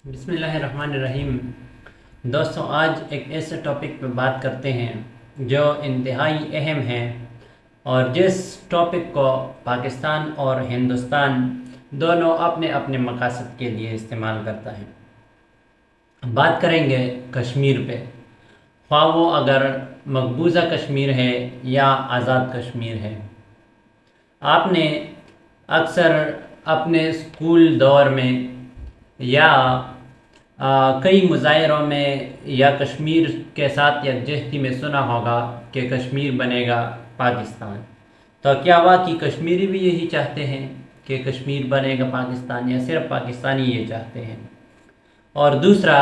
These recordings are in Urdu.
بسم اللہ الرحمن الرحیم۔ دوستوں، آج ایک ایسے ٹاپک پہ بات کرتے ہیں جو انتہائی اہم ہے اور جس ٹاپک کو پاکستان اور ہندوستان دونوں اپنے اپنے مقاصد کے لیے استعمال کرتا ہے۔ بات کریں گے کشمیر پہ، خواہ وہ اگر مقبوضہ کشمیر ہے یا آزاد کشمیر ہے۔ آپ نے اکثر اپنے اسکول دور میں یا کئی مظاہروں میں یا کشمیر کے ساتھ یکجہتی میں سنا ہوگا کہ کشمیر بنے گا پاکستان۔ تو کیا واقعی کشمیری بھی یہی چاہتے ہیں کہ کشمیر بنے گا پاکستان، یا صرف پاکستانی یہ چاہتے ہیں؟ اور دوسرا،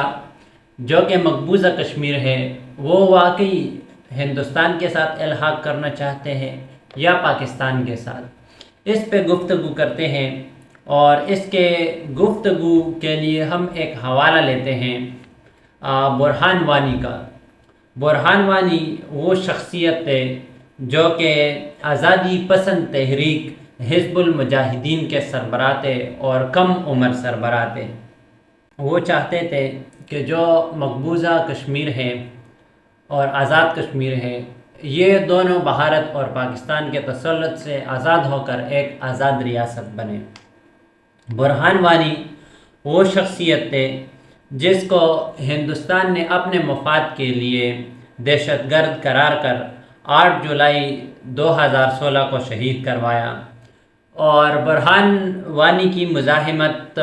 جو کہ مقبوضہ کشمیر ہے، وہ واقعی ہندوستان کے ساتھ الحاق کرنا چاہتے ہیں یا پاکستان کے ساتھ؟ اس پہ گفتگو کرتے ہیں، اور اس کے گفتگو کے لیے ہم ایک حوالہ لیتے ہیں برہان وانی کا۔ برہان وانی وہ شخصیت ہے جو کہ آزادی پسند تحریک حزب المجاہدین کے سربراہ تھے اور کم عمر سربراہ تھے۔ وہ چاہتے تھے کہ جو مقبوضہ کشمیر ہے اور آزاد کشمیر ہے، یہ دونوں بھارت اور پاکستان کے تسلط سے آزاد ہو کر ایک آزاد ریاست بنے۔ برہان وانی وہ شخصیت تھے جس کو ہندوستان نے اپنے مفاد کے لیے دہشت گرد قرار کر 8 جولائی 2016 کو شہید کروایا، اور برہان وانی کی مزاحمت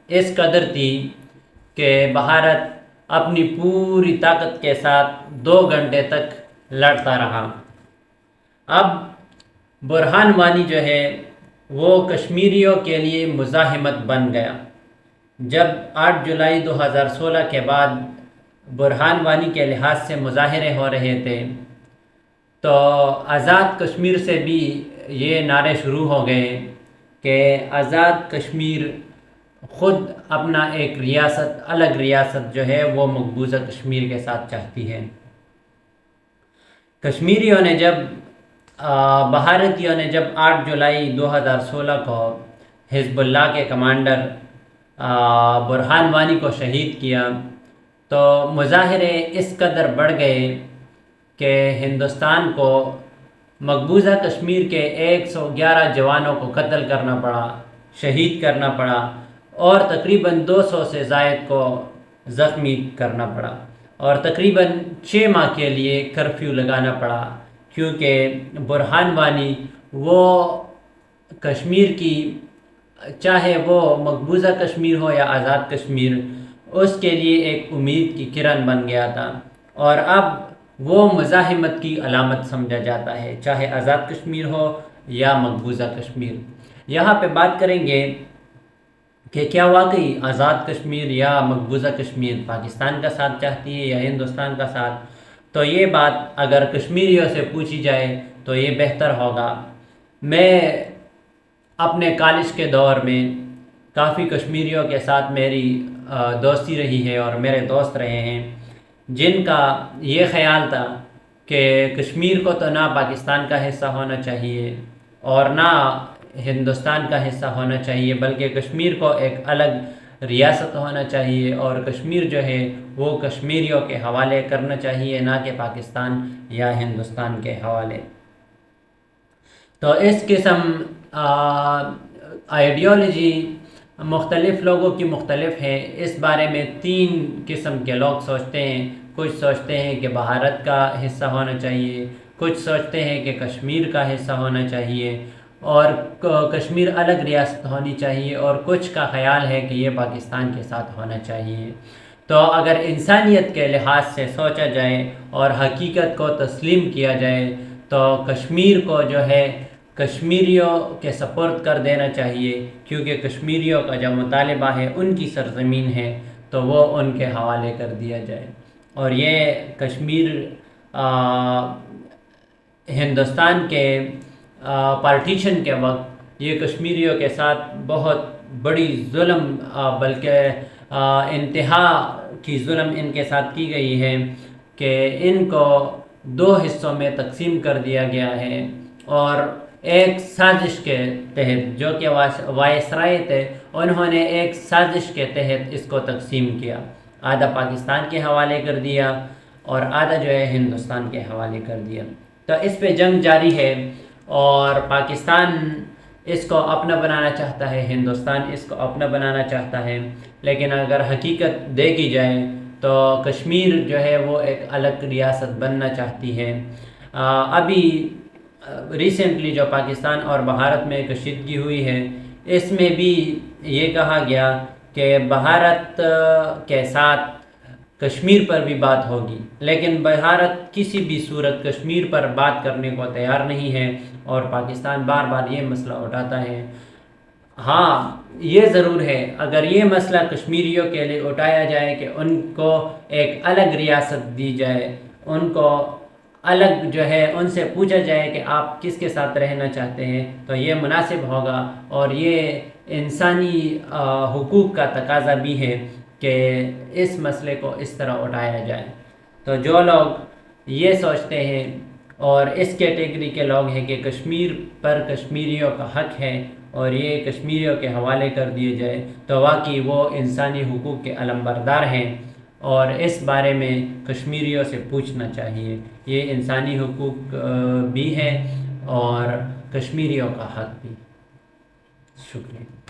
اس قدر تھی کہ بھارت اپنی پوری طاقت کے ساتھ 2 گھنٹے تک لڑتا رہا۔ اب برہان وانی جو ہے وہ کشمیریوں کے لیے مزاحمت بن گیا۔ جب 8 جولائی 2016 کے بعد برہان وانی کے لحاظ سے مظاہرے ہو رہے تھے، تو آزاد کشمیر سے بھی یہ نعرے شروع ہو گئے کہ آزاد کشمیر خود اپنا ایک ریاست، الگ ریاست جو ہے وہ مقبوضہ کشمیر کے ساتھ چاہتی ہے۔ کشمیریوں نے بھارتیوں نے جب 8 جولائی 2016 کو حزب اللہ کے کمانڈر برہان وانی کو شہید کیا، تو مظاہرے اس قدر بڑھ گئے کہ ہندوستان کو مقبوضہ کشمیر کے 111 جوانوں کو قتل کرنا پڑا، شہید کرنا پڑا، اور تقریباً 200 سے زائد کو زخمی کرنا پڑا، اور تقریباً 6 ماہ کے لیے کرفیو لگانا پڑا، کیونکہ برہان وانی وہ کشمیر کی، چاہے وہ مقبوضہ کشمیر ہو یا آزاد کشمیر، اس کے لیے ایک امید کی کرن بن گیا تھا، اور اب وہ مزاحمت کی علامت سمجھا جاتا ہے، چاہے آزاد کشمیر ہو یا مقبوضہ کشمیر۔ یہاں پہ بات کریں گے کہ کیا واقعی آزاد کشمیر یا مقبوضہ کشمیر پاکستان کا ساتھ چاہتی ہے یا ہندوستان کا ساتھ؟ تو یہ بات اگر کشمیریوں سے پوچھی جائے تو یہ بہتر ہوگا۔ میں اپنے کالج کے دور میں کافی کشمیریوں کے ساتھ میری دوستی رہی ہے اور میرے دوست رہے ہیں، جن کا یہ خیال تھا کہ کشمیر کو تو نہ پاکستان کا حصہ ہونا چاہیے اور نہ ہندوستان کا حصہ ہونا چاہیے، بلکہ کشمیر کو ایک الگ ریاست ہونا چاہیے، اور کشمیر جو ہے وہ کشمیریوں کے حوالے کرنا چاہیے، نہ کہ پاکستان یا ہندوستان کے حوالے۔ تو اس قسم آئیڈیالوجی مختلف لوگوں کی مختلف ہے۔ اس بارے میں 3 قسم کے لوگ سوچتے ہیں۔ کچھ سوچتے ہیں کہ بھارت کا حصہ ہونا چاہیے، کچھ سوچتے ہیں کہ کشمیر کا حصہ ہونا چاہیے اور کشمیر الگ ریاست ہونی چاہیے، اور کچھ کا خیال ہے کہ یہ پاکستان کے ساتھ ہونا چاہیے۔ تو اگر انسانیت کے لحاظ سے سوچا جائے اور حقیقت کو تسلیم کیا جائے تو کشمیر کو جو ہے کشمیریوں کے سپرد کر دینا چاہیے، کیونکہ کشمیریوں کا جو مطالبہ ہے، ان کی سرزمین ہے، تو وہ ان کے حوالے کر دیا جائے۔ اور یہ کشمیر ہندوستان کے پارٹیشن کے وقت یہ کشمیریوں کے ساتھ بہت بڑی ظلم، بلکہ انتہا کی ظلم ان کے ساتھ کی گئی ہے کہ ان کو 2 حصوں میں تقسیم کر دیا گیا ہے، اور ایک سازش کے تحت جو کہ وائسرائے تھے انہوں نے ایک سازش کے تحت اس کو تقسیم کیا، آدھا پاکستان کے حوالے کر دیا اور آدھا جو ہے ہندوستان کے حوالے کر دیا۔ تو اس پہ جنگ جاری ہے، اور پاکستان اس کو اپنا بنانا چاہتا ہے، ہندوستان اس کو اپنا بنانا چاہتا ہے، لیکن اگر حقیقت دیکھی جائے تو کشمیر جو ہے وہ ایک الگ ریاست بننا چاہتی ہے۔ ابھی ریسنٹلی جو پاکستان اور بھارت میں کشیدگی ہوئی ہے، اس میں بھی یہ کہا گیا کہ بھارت کے ساتھ کشمیر پر بھی بات ہوگی، لیکن بھارت کسی بھی صورت کشمیر پر بات کرنے کو تیار نہیں ہے، اور پاکستان بار بار یہ مسئلہ اٹھاتا ہے۔ ہاں یہ ضرور ہے، اگر یہ مسئلہ کشمیریوں کے لیے اٹھایا جائے کہ ان کو ایک الگ ریاست دی جائے، ان کو الگ جو ہے ان سے پوچھا جائے کہ آپ کس کے ساتھ رہنا چاہتے ہیں، تو یہ مناسب ہوگا، اور یہ انسانی حقوق کا تقاضا بھی ہے کہ اس مسئلے کو اس طرح اٹھایا جائے۔ تو جو لوگ یہ سوچتے ہیں اور اس کیٹیگری کے لوگ ہیں کہ کشمیر پر کشمیریوں کا حق ہے اور یہ کشمیریوں کے حوالے کر دیے جائے، تو واقعی وہ انسانی حقوق کے علمبردار ہیں، اور اس بارے میں کشمیریوں سے پوچھنا چاہیے۔ یہ انسانی حقوق بھی ہے اور کشمیریوں کا حق بھی۔ شکریہ۔